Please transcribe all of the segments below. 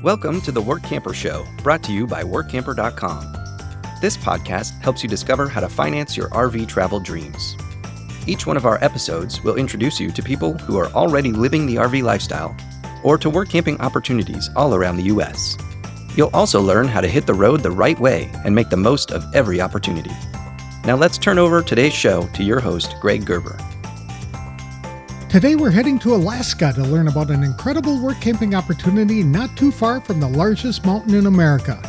Welcome to the Workamper Show, brought to you by Workamper.com. This podcast helps you discover how to finance your RV travel dreams. Each one of our episodes will introduce you to people who are already living the RV lifestyle or to work camping opportunities all around the U.S. You'll also learn how to hit the road the right way and make the most of every opportunity. Now let's turn over today's show to your host, Greg Gerber. Today we're heading to Alaska to learn about an incredible work camping opportunity not too far from the largest mountain in America.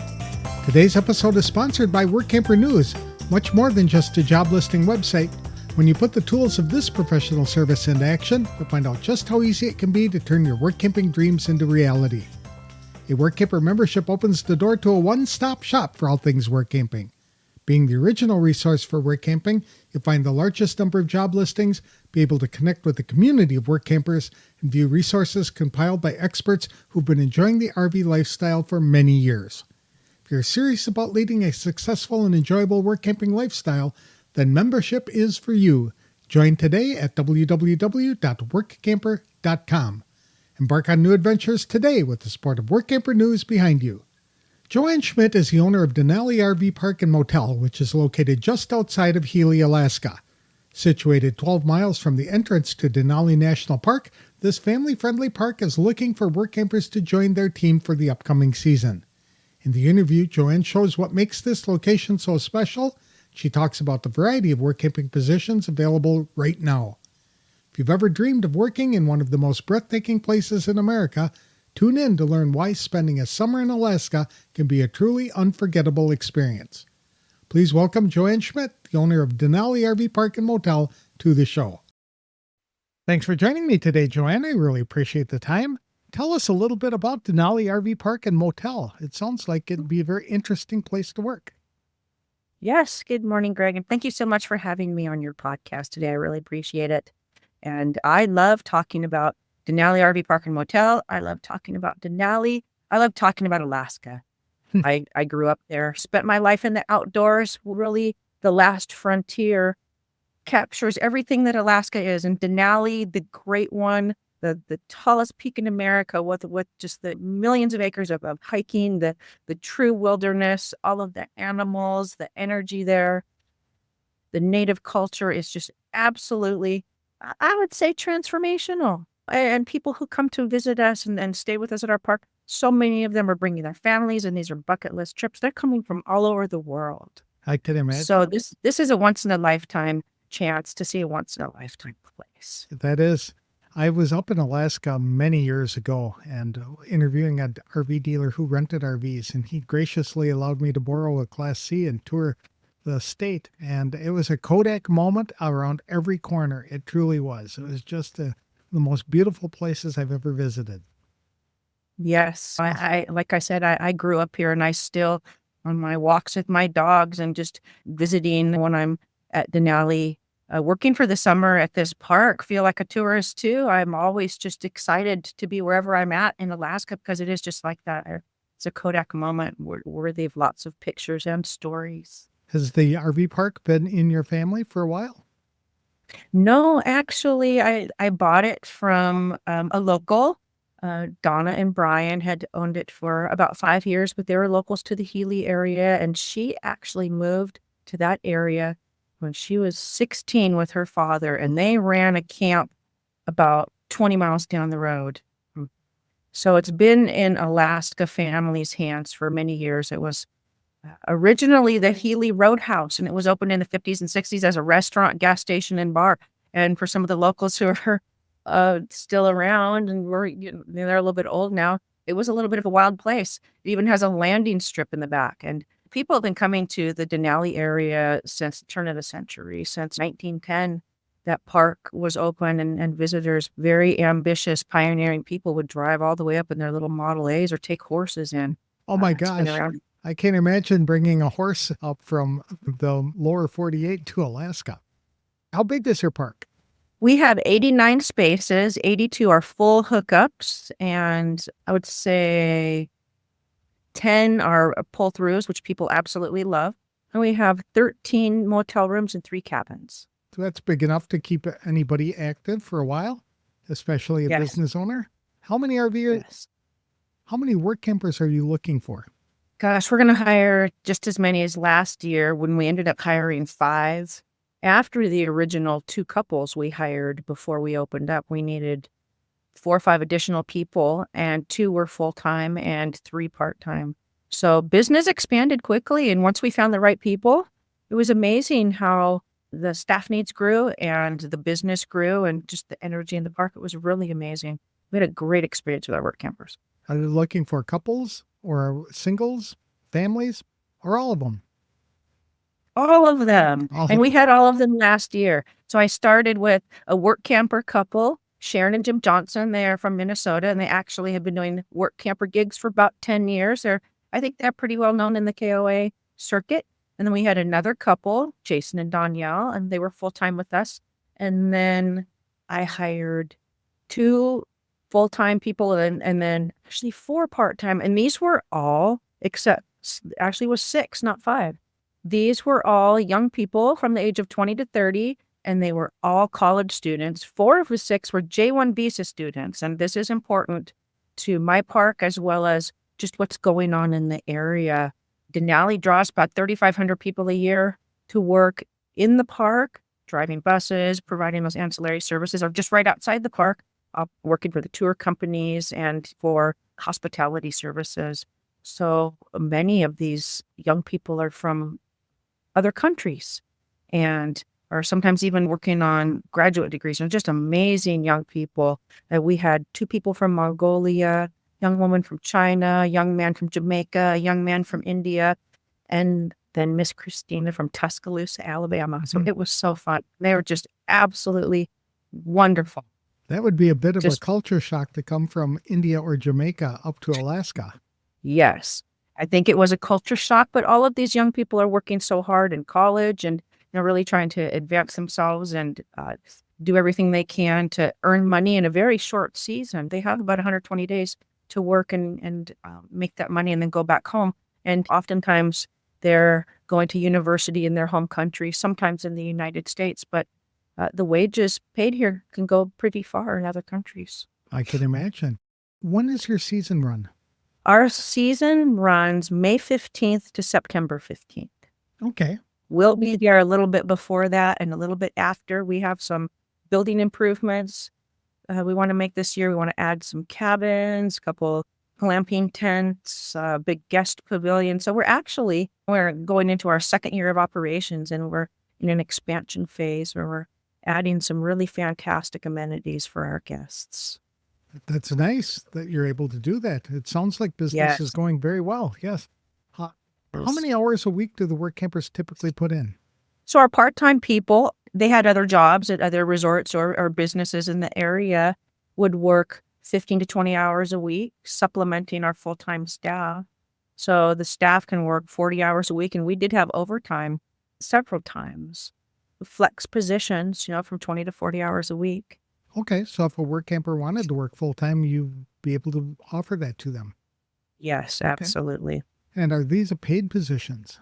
Today's episode is sponsored by Workamper News, much more than just a job listing website. When you put the tools of this professional service into action, you'll find out just how easy it can be to turn your work camping dreams into reality. A Workamper membership opens the door to a one-stop shop for all things work camping. Being the original resource for work camping, you'll find the largest number of job listings, be able to connect with the community of work campers, and view resources compiled by experts who've been enjoying the RV lifestyle for many years. If you're serious about leading a successful and enjoyable work camping lifestyle, then membership is for you. Join today at www.workamper.com. Embark on new adventures today with the support of Workamper News behind you. Joanne Schmidt is the owner of Denali RV Park and Motel, which is located just outside of Healy, Alaska. Situated 12 miles from the entrance to Denali National Park, this family-friendly park is looking for work campers to join their team for the upcoming season. In the interview, Joanne shows what makes this location so special. She talks about the variety of work camping positions available right now. If you've ever dreamed of working in one of the most breathtaking places in America, tune in to learn why spending a summer in Alaska can be a truly unforgettable experience. Please welcome Joanne Schmidt, the owner of Denali RV Park and Motel, to the show. Thanks for joining me today, Joanne. I really appreciate the time. Tell us a little bit about Denali RV Park and Motel. It sounds like it'd be a very interesting place to work. Yes. Good morning, Greg. And thank you so much for having me on your podcast today. I really appreciate it. And I love talking about Denali RV Park and Motel. I love talking about Denali. I love talking about Alaska. I grew up there, spent my life in the outdoors. Really, the last frontier captures everything that Alaska is. And Denali, the great one, the tallest peak in America with just the millions of acres of hiking, the true wilderness, all of the animals, the energy there. The native culture is just absolutely, I would say, transformational. And people who come to visit us and stay with us at our park, so many of them are bringing their families, and these are bucket list trips. They're coming from all over the world. I can imagine. So this is a once-in-a-lifetime chance to see a once-in-a-lifetime place. That is. I was up in Alaska many years ago and interviewing an RV dealer who rented RVs, and he graciously allowed me to borrow a Class C and tour the state. And it was a Kodak moment around every corner. It truly was. It was just the most beautiful places I've ever visited. Yes. I like I said, I grew up here, and I still, on my walks with my dogs and just visiting when I'm at Denali, working for the summer at this park, feel like a tourist too. I'm always just excited to be wherever I'm at in Alaska because it is just like that. It's a Kodak moment worthy of lots of pictures and stories. Has the RV park been in your family for a while? No, actually, I bought it from a local. Donna and Brian had owned it for about 5 years, but they were locals to the Healy area, and she actually moved to that area when she was 16 with her father, and they ran a camp about 20 miles down the road. So it's been in Alaska family's hands for many years. It was originally the Healy Roadhouse, and it was opened in the 50s and 60s as a restaurant, gas station, and bar. And for some of the locals who are still around and they're a little bit old now, it was a little bit of a wild place. It even has a landing strip in the back. And people have been coming to the Denali area since the turn of the century, since 1910. That park was open, and visitors, very ambitious, pioneering people, would drive all the way up in their little Model A's or take horses in. Oh my gosh. I can't imagine bringing a horse up from the lower 48 to Alaska. How big is your park? We have 89 spaces. 82 are full hookups, and I would say 10 are pull-throughs, which people absolutely love. And we have 13 motel rooms and 3 cabins. So that's big enough to keep anybody active for a while, especially a business owner. How many RVers? Yes. How many work campers are you looking for? Gosh, we're going to hire just as many as last year when we ended up hiring 5. After the original 2 couples we hired before we opened up, we needed 4 or 5 additional people, and 2 were full-time and 3 part-time. So business expanded quickly, and once we found the right people, it was amazing how the staff needs grew and the business grew and just the energy in the park. It was really amazing. We had a great experience with our work campers. Are you looking for couples or singles, families, or all of them? All of them. All And of we had all of them last year. So I started with a work camper couple, Sharon and Jim Johnson. They're from Minnesota, and they actually have been doing work camper gigs for about 10 years. I think they're pretty well known in the KOA circuit. And then we had another couple, Jason and Danielle, and they were full-time with us. And then I hired 2 full-time people and then actually 4 part-time. And these were all, except actually was 6, not 5. These were all young people from the age of 20 to 30, and they were all college students. 4 of the 6 were J1 visa students, and this is important to my park as well as just what's going on in the area. Denali draws about 3,500 people a year to work in the park, driving buses, providing those ancillary services, or just right outside the park, working for the tour companies and for hospitality services. So many of these young people are from other countries and are sometimes even working on graduate degrees. And just amazing young people. We had 2 people from Mongolia, young woman from China, young man from Jamaica, a young man from India, and then Miss Christina from Tuscaloosa, Alabama. So it was so fun. They were just absolutely wonderful. That would be a bit of a Just- culture shock to come from India or Jamaica up to Alaska. Yes. I think it was a culture shock, but all of these young people are working so hard in college and really trying to advance themselves and do everything they can to earn money in a very short season. They have about 120 days to work and make that money and then go back home. And oftentimes they're going to university in their home country, sometimes in the United States, but the wages paid here can go pretty far in other countries. I can imagine. When is your season run? Our season runs May 15th to September 15th. Okay. We'll be there a little bit before that and a little bit after. We have some building improvements we want to make this year. We want to add some cabins, a couple glamping tents, a big guest pavilion. So we're going into our 2nd year of operations, and we're in an expansion phase where we're adding some really fantastic amenities for our guests. That's nice that you're able to do that. It sounds like business is Yes. going very well. Yes. How many hours a week do the work campers typically put in? So our part-time people, they had other jobs at other resorts or businesses in the area, would work 15 to 20 hours a week, supplementing our full-time staff. So the staff can work 40 hours a week, and we did have overtime several times. Flex positions, from 20 to 40 hours a week. Okay. So if a work camper wanted to work full time, you'd be able to offer that to them. Yes, absolutely. And are these paid positions?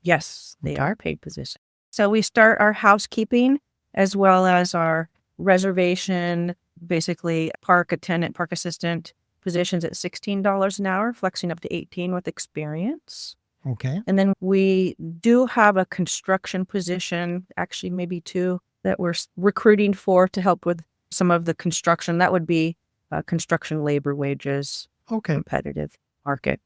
Yes, they Okay. are paid positions. So we start our housekeeping as well as our reservation, basically park attendant, park assistant positions at $16 an hour, flexing up to 18 with experience. Okay. And then we do have a construction position, actually maybe 2, that we're recruiting for to help with some of the construction. That would be construction labor wages, Okay. competitive market.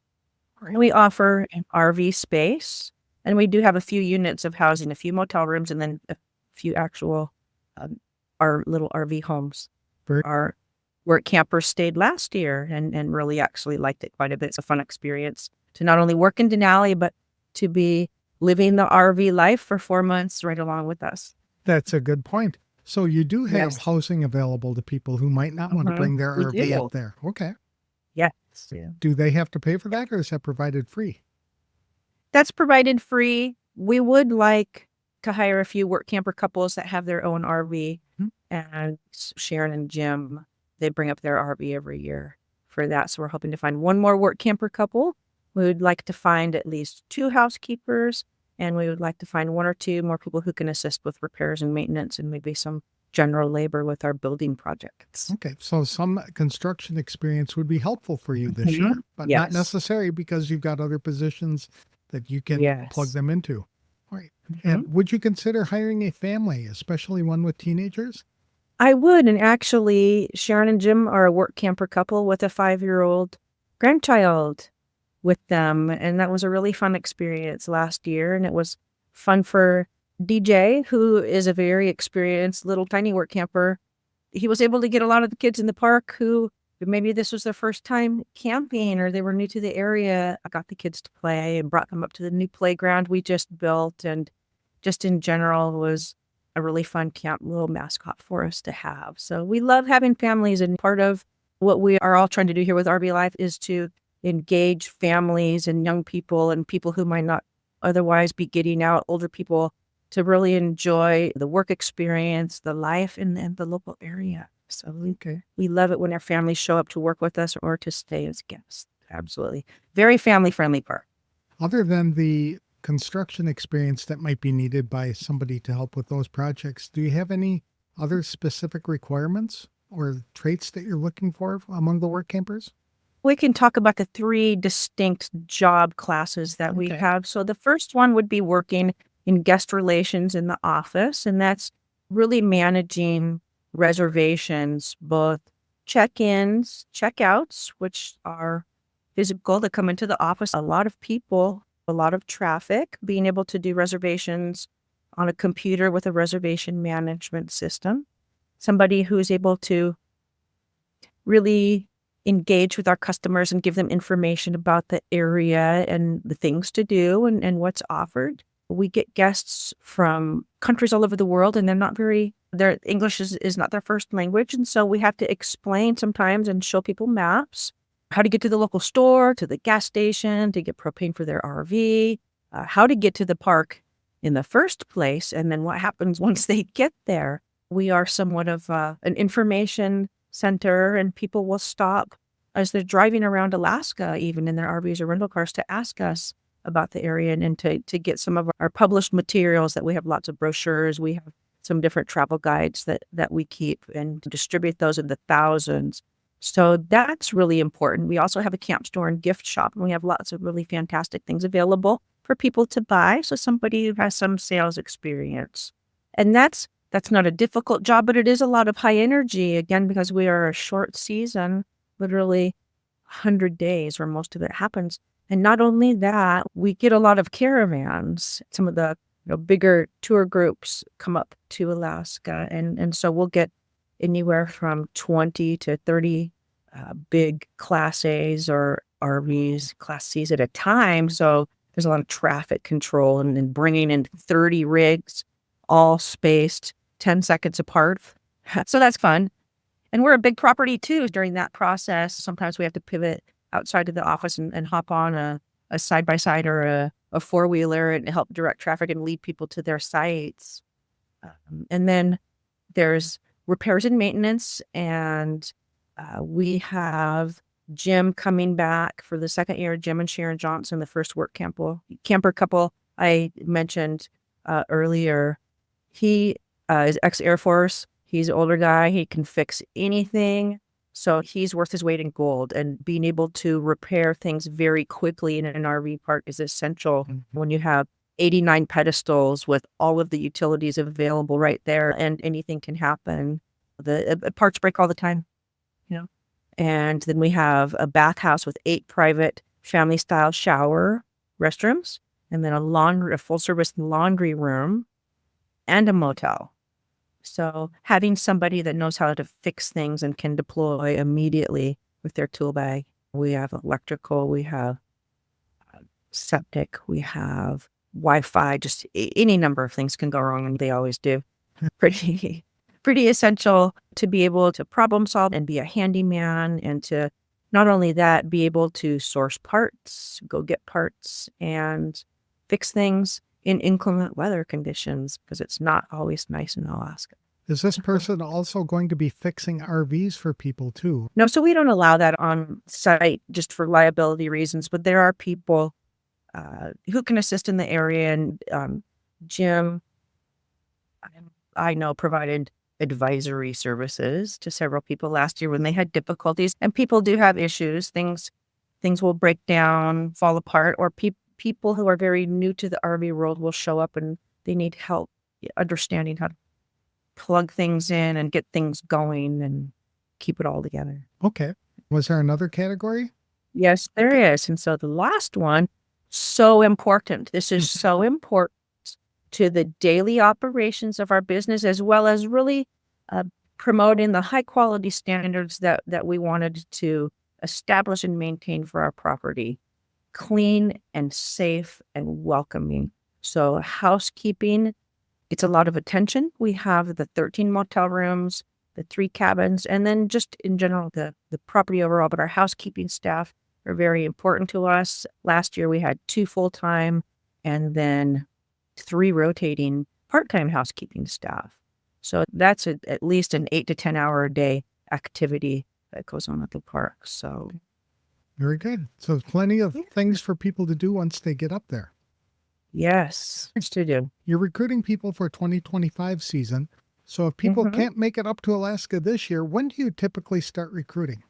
And we offer an RV space, and we do have a few units of housing, a few motel rooms, and then a few actual our little RV homes. Very- Our work campers stayed last year and really actually liked it quite a bit. It's a fun experience to not only work in Denali, but to be living the RV life for 4 months right along with us. That's a good point. So you do have Yes. housing available to people who might not want to Mhm. bring their We RV do. up there. Okay. Yes. Do they have to pay for that, or is that provided free? That's provided free. We would like to hire a few work camper couples that have their own RV. Hmm. And Sharon and Jim, they bring up their RV every year for that. So we're hoping to find one more work camper couple. We would like to find at least 2 housekeepers, and we would like to find 1 or 2 more people who can assist with repairs and maintenance and maybe some general labor with our building projects. Okay, so some construction experience would be helpful for you this Mhm. year, but not Yes. necessary because you've got other positions that you can plug Yes. them into. All right. Mhm. And would you consider hiring a family, especially one with teenagers? I would, and actually, Sharon and Jim are a work camper couple with a 5-year-old grandchild with them, and that was a really fun experience last year, and it was fun for DJ, who is a very experienced little tiny work camper. He was able to get a lot of the kids in the park who maybe this was their first time camping or they were new to the area. I got the kids to play and brought them up to the new playground we just built, and just in general was a really fun camp little mascot for us to have. So we love having families, and part of what we are all trying to do here with RV Life is to engage families and young people and people who might not otherwise be getting out, older people, to really enjoy the work experience, the life in the local area. So Okay. we love it when our families show up to work with us or to stay as guests. Absolutely. Very family-friendly park. Other than the construction experience that might be needed by somebody to help with those projects, do you have any other specific requirements or traits that you're looking for among the work campers? We can talk about the 3 distinct job classes that we Okay. have. So the first one would be working in guest relations in the office, and that's really managing reservations, both check-ins, check-outs, which are physical that come into the office. A lot of people, a lot of traffic, being able to do reservations on a computer with a reservation management system. Somebody who's able to really engage with our customers and give them information about the area and the things to do and what's offered. We get guests from countries all over the world, and their English is not their first language. And so we have to explain sometimes and show people maps, how to get to the local store, to the gas station, to get propane for their RV, how to get to the park in the first place, and then what happens once they get there. We are somewhat of an information center, and people will stop as they're driving around Alaska, even in their RVs or rental cars, to ask us about the area and to get some of our published materials. That we have lots of brochures. We have some different travel guides that we keep and distribute those in the thousands. So that's really important. We also have a camp store and gift shop, and we have lots of really fantastic things available for people to buy. So somebody who has some sales experience. And that's not a difficult job, but it is a lot of high energy, again, because we are a short season, literally 100 days where most of it happens. And not only that, we get a lot of caravans. Some of the bigger tour groups come up to Alaska. And so we'll get anywhere from 20 to 30 big Class A's or RVs, Class C's at a time. So there's a lot of traffic control and then bringing in 30 rigs, all spaced 10 seconds apart. So that's fun. And we're a big property too. During that process, sometimes we have to pivot outside of the office and hop on a side-by-side or a four-wheeler and help direct traffic and lead people to their sites. And then there's repairs and maintenance. And we have Jim coming back for the second year, Jim and Sharon Johnson, the first camper couple I mentioned earlier. He is ex-Air Force. He's an older guy. He can fix anything. So he's worth his weight in gold. And being able to repair things very quickly in an RV park is essential when you have 89 pedestals with all of the utilities available right there, and anything can happen. The parts break all the time, And then we have a bathhouse with 8 private family-style shower restrooms, and then a full-service laundry room, and a motel. So having somebody that knows how to fix things and can deploy immediately with their tool bag. We have electrical, we have septic, we have Wi-Fi, just any number of things can go wrong, and they always do. Pretty essential to be able to problem solve and be a handyman, and to not only that, be able to source parts, go get parts, and fix things in inclement weather conditions, because it's not always nice in Alaska. Is this person also going to be fixing RVs for people too? No, so we don't allow that on site just for liability reasons, but there are people who can assist in the area. And Jim, I know, provided advisory services to several people last year when they had difficulties. And people do have issues. Things will break down, fall apart, or people who are very new to the RV world will show up and they need help understanding how to plug things in and get things going and keep it all together. Okay. Was there another category? Yes, there is. And so the last one, so important. This is so important to the daily operations of our business, as well as really promoting the high quality standards that we wanted to establish and maintain for our property. Clean and safe and welcoming. So housekeeping gets a lot of attention. We have the 13 motel rooms, the 3 cabins, and then just in general, the property overall. But our housekeeping staff are very important to us. Last year, we had 2 full-time and then 3 rotating part-time housekeeping staff. So that's at least an 8 to 10 hour a day activity that goes on at the park. So very good. So plenty of things for people to do once they get up there. yes, it's to do. You're recruiting people for 2025 season. So if people can't make it up to Alaska this year, when do you typically start recruiting?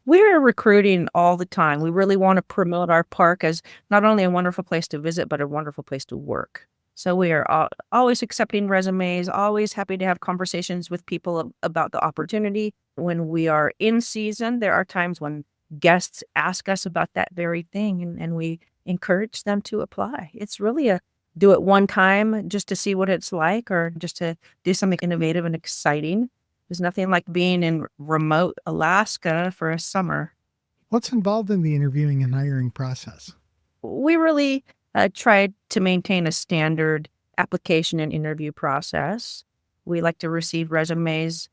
We're recruiting all the time. We really want to promote our park as not only a wonderful place to visit, but a wonderful place to work. So we are always accepting resumes, always happy to have conversations with people about the opportunity. When we are in season, there are times when guests ask us about that very thing, and we encourage them to apply. It's really a do it one time just to see what it's like, or just to do something innovative and exciting. There's nothing like being in remote Alaska for a summer. What's involved in the interviewing and hiring process? We really tried to maintain a standard application and interview process. We like to receive resumes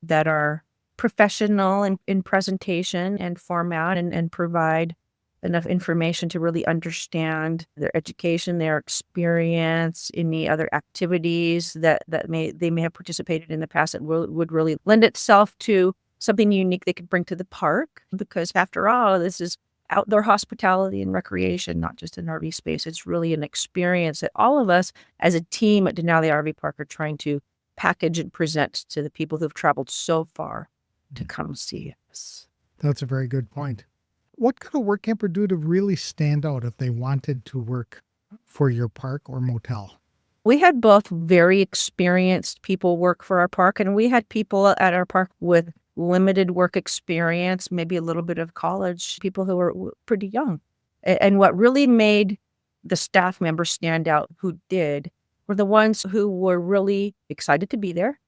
that are professional in presentation and format, and provide enough information to really understand their education, their experience, any other activities that they may have participated in the past that would really lend itself to something unique they could bring to the park. Because after all, this is outdoor hospitality and recreation, not just an RV space. It's really an experience that all of us as a team at Denali RV Park are trying to package and present to the people who've traveled so far to come see us. That's a very good point. What could a work camper do to really stand out if they wanted to work for your park or motel? We had both very experienced people work for our park, and we had people at our park with limited work experience, maybe a little bit of college, people who were pretty young. And what really made the staff members stand out who did were the ones who were really excited to be there,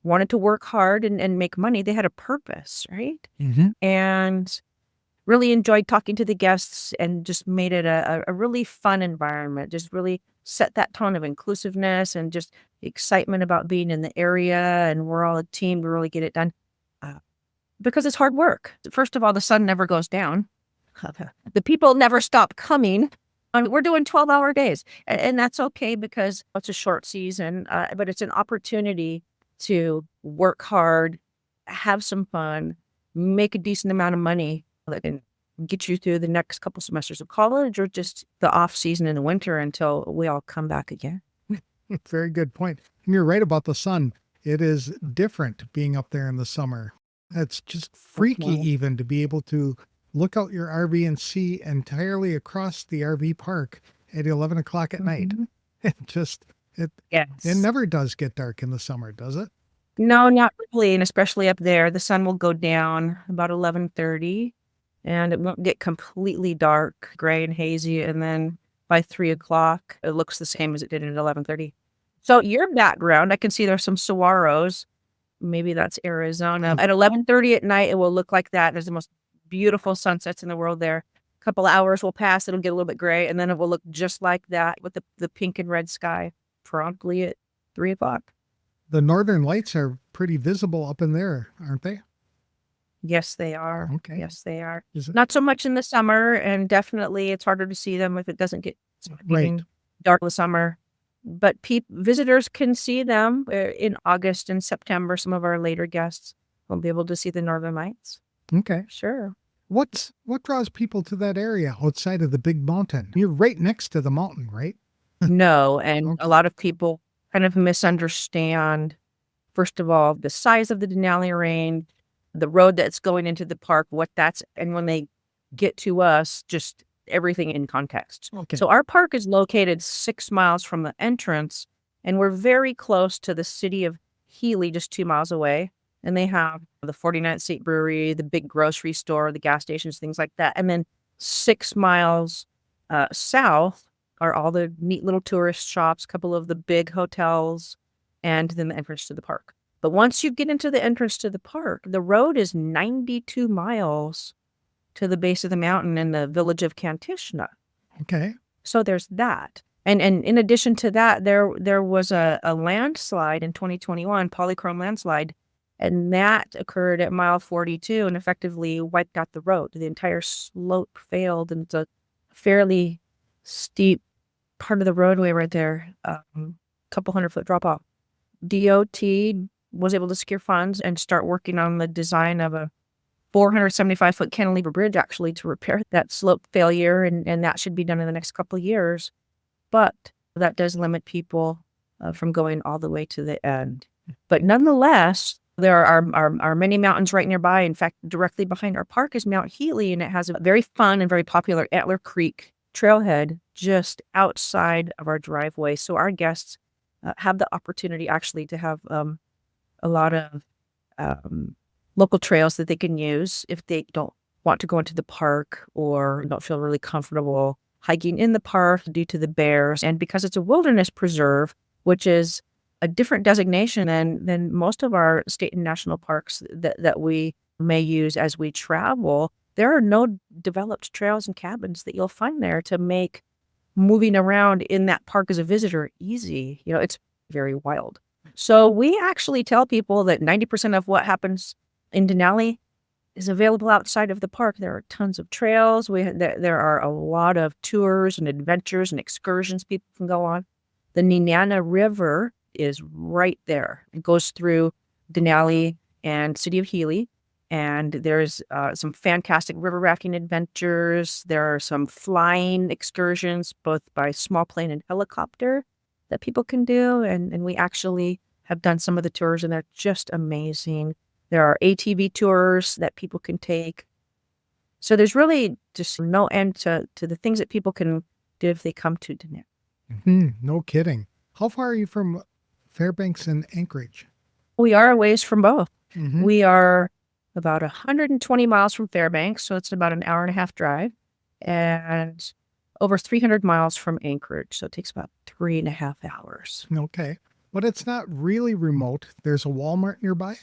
wanted to work hard and make money. They had a purpose, right? And really enjoyed talking to the guests, and just made it a really fun environment, just really set that tone of inclusiveness and just excitement about being in the area. And we're all a team to really get it done. Because it's hard work. First of all, the sun never goes down. The people never stop coming. We're doing 12-hour days, and that's okay because it's a short season, but it's an opportunity to work hard, have some fun, make a decent amount of money that can get you through the next couple semesters of college, or just the off season in the winter until we all come back again. Very good point. And you're right about the sun. It is different being up there in the summer. It's just freaky even to be able to look out your RV and see entirely across the RV park at 11 o'clock at night. It never does get dark in the summer, does it? No, not really. And especially up there, the sun will go down about 11:30, and it won't get completely dark, gray and hazy. And then by 3 o'clock, it looks the same as it did at 11:30. So your background, I can see there's some saguaros. Maybe that's Arizona. At 11:30 at night, it will look like that. There's the most beautiful sunsets in the world there. A couple hours will pass, it'll get a little bit gray, and then it will look just like that with the pink and red sky promptly at 3 o'clock. The northern lights are pretty visible up in there, aren't they? Yes, they are. Okay. Yes, they are. Not so much in the summer, and definitely it's harder to see them if it doesn't get dark in the summer. But visitors can see them in August and September. Some of our later guests will be able to see the northern lights. Okay. Sure. What draws people to that area outside of the big mountain? You're right next to the mountain, right? No, and Okay. a lot of people kind of misunderstand First of all, the size of the Denali Range, the road that's going into the park, and when they get to us, just everything in context. Okay. So our park is located 6 miles from the entrance, and we're very close to the city of Healy, just 2 miles away. And they have the 49th State Brewery, the big grocery store, the gas stations, things like that. And then 6 miles south are all the neat little tourist shops, a couple of the big hotels, and then the entrance to the park. But once you get into the entrance to the park, the road is 92 miles to the base of the mountain in the village of Kantishna. Okay. So there's that. And in addition to that, there was a landslide in 2021, polychrome landslide, and that occurred at mile 42 and effectively wiped out the road. The entire slope failed, and it's a fairly steep part of the roadway right there, couple 100-foot drop off. DOT was able to secure funds and start working on the design of a 475-foot cantilever bridge, actually, to repair that slope failure, and that should be done in the next couple of years. But that does limit people from going all the way to the end. But nonetheless, there are many mountains right nearby. In fact, directly behind our park is Mount Healy, and it has a very fun and very popular Antler Creek trailhead just outside of our driveway. So our guests have the opportunity actually to have a lot of local trails that they can use if they don't want to go into the park or don't feel really comfortable hiking in the park due to the bears. And because it's a wilderness preserve, which is a different designation than most of our state and national parks that we may use as we travel, there are no developed trails and cabins that you'll find there to make moving around in that park as a visitor easy. It's very wild. So we actually tell people that 90% of what happens in Denali is available outside of the park. There are tons of trails. There are a lot of tours and adventures and excursions people can go on. The Nenana River is right there. It goes through Denali and City of Healy. And there's some fantastic river rafting adventures. There are some flying excursions, both by small plane and helicopter, that people can do. And we actually have done some of the tours, and they're just amazing. There are ATV tours that people can take. So there's really just no end to the things that people can do if they come to Denali. No kidding. How far are you from Fairbanks and Anchorage? We are a ways from both. Mm-hmm. We are about 120 miles from Fairbanks, so it's about an hour and a half drive, and over 300 miles from Anchorage, so it takes about 3.5 hours. Okay. But it's not really remote. There's a Walmart nearby?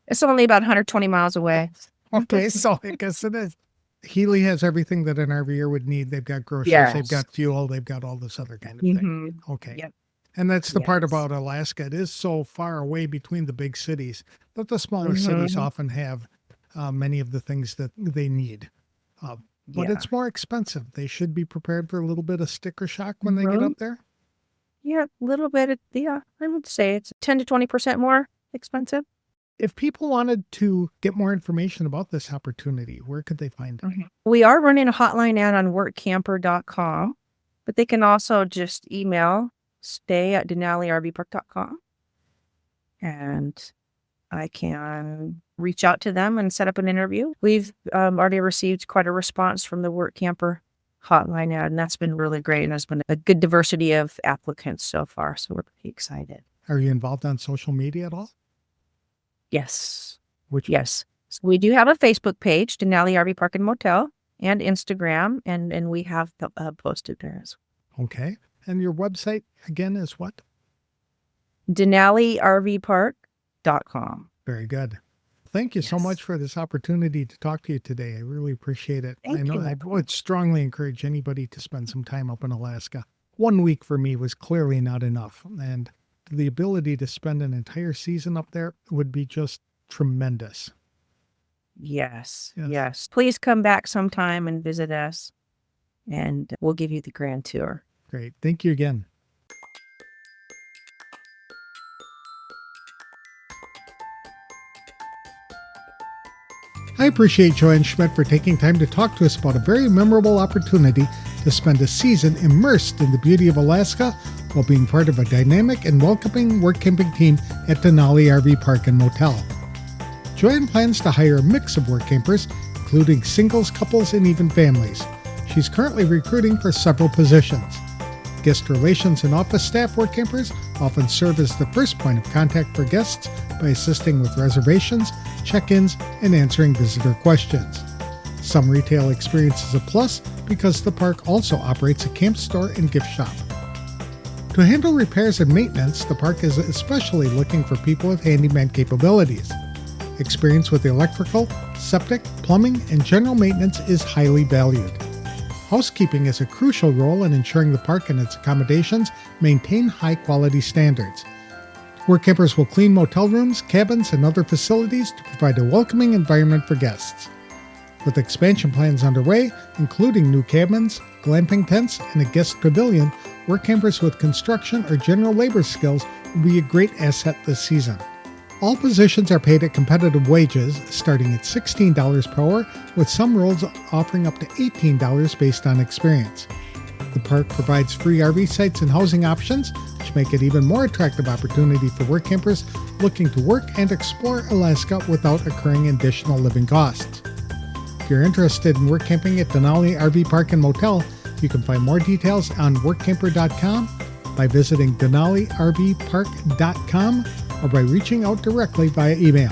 It's only about 120 miles away. Okay, so I guess it is. Healy has everything that an RVer would need. They've got groceries, Yes. They've got fuel, they've got all this other kind of thing. Mm-hmm. Okay. Yep. And that's the part Yes. about Alaska. It is so far away between the big cities that the smaller cities often have many of the things that they need. But Yeah. it's more expensive. They should be prepared for a little bit of sticker shock when they get Mhm. up there. Yeah, a little bit. Yeah, I would say it's 10 to 20% more expensive. If people wanted to get more information about this opportunity, where could they find it? We are running a hotline ad on workamper.com, but they can also just email stay@denalirvpark.com, and I can reach out to them and set up an interview. We've already received quite a response from the Workamper hotline ad, and that's been really great. And there's been a good diversity of applicants so far, so we're pretty excited. Are you involved on social media at all? Yes. Which Yes. So we do have a Facebook page, Denali RV Park and Motel, and Instagram, and we have posted there as well. Okay. And your website again is what? DenaliRVPark.com. Very good. Thank you so Yes. much for this opportunity to talk to you today. I really appreciate it. Thank I know you. I would strongly encourage anybody to spend some time up in Alaska. 1 week for me was clearly not enough. And the ability to spend an entire season up there would be just tremendous. Yes. Yes. Yes. Please come back sometime and visit us, and we'll give you the grand tour. Great. Thank you again. I appreciate Joanne Schmidt for taking time to talk to us about a very memorable opportunity to spend a season immersed in the beauty of Alaska while being part of a dynamic and welcoming work camping team at Denali RV Park and Motel. Joanne plans to hire a mix of work campers, including singles, couples, and even families. She's currently recruiting for several positions. Guest relations and office staff work campers often serve as the first point of contact for guests by assisting with reservations, check-ins, and answering visitor questions. Some retail experience is a plus because the park also operates a camp store and gift shop. To handle repairs and maintenance, the park is especially looking for people with handyman capabilities. Experience with electrical, septic, plumbing, and general maintenance is highly valued. Housekeeping is a crucial role in ensuring the park and its accommodations maintain high-quality standards. Work campers will clean motel rooms, cabins, and other facilities to provide a welcoming environment for guests. With expansion plans underway, including new cabins, glamping tents, and a guest pavilion, work campers with construction or general labor skills will be a great asset this season. All positions are paid at competitive wages, starting at $16 per hour, with some roles offering up to $18 based on experience. The park provides free RV sites and housing options, which make it even more attractive opportunity for work campers looking to work and explore Alaska without incurring additional living costs. If you're interested in work camping at Denali RV Park and Motel, you can find more details on workamper.com, by visiting denalirvpark.com, or by reaching out directly via email.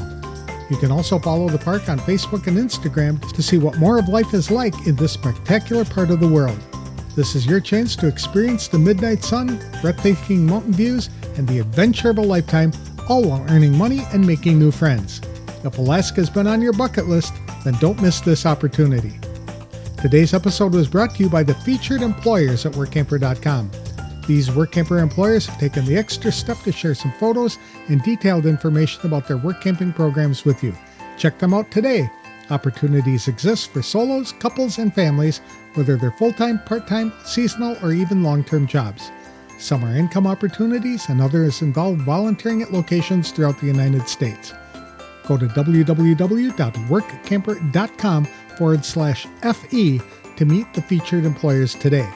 You can also follow the park on Facebook and Instagram to see what more of life is like in this spectacular part of the world. This is your chance to experience the midnight sun, breathtaking mountain views, and the adventure of a lifetime, all while earning money and making new friends. If Alaska's been on your bucket list, then don't miss this opportunity. Today's episode was brought to you by the featured employers at Workamper.com. These work camper employers have taken the extra step to share some photos and detailed information about their work camping programs with you. Check them out today. Opportunities exist for solos, couples, and families, whether they're full-time, part-time, seasonal, or even long-term jobs. Some are income opportunities, and others involve volunteering at locations throughout the United States. Go to www.workamper.com/FE to meet the featured employers today.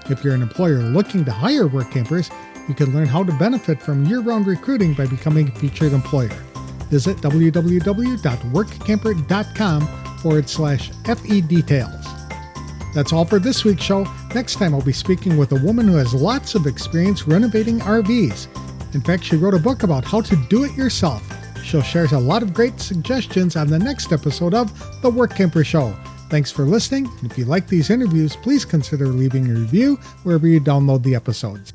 If you're an employer looking to hire work campers, you can learn how to benefit from year-round recruiting by becoming a featured employer. Visit www.workamper.com/FE details. That's all for this week's show. Next time I'll be speaking with a woman who has lots of experience renovating RVs. In fact, she wrote a book about how to do it yourself. She'll share a lot of great suggestions on the next episode of The Workamper Show. Thanks for listening, and if you like these interviews, please consider leaving a review wherever you download the episodes.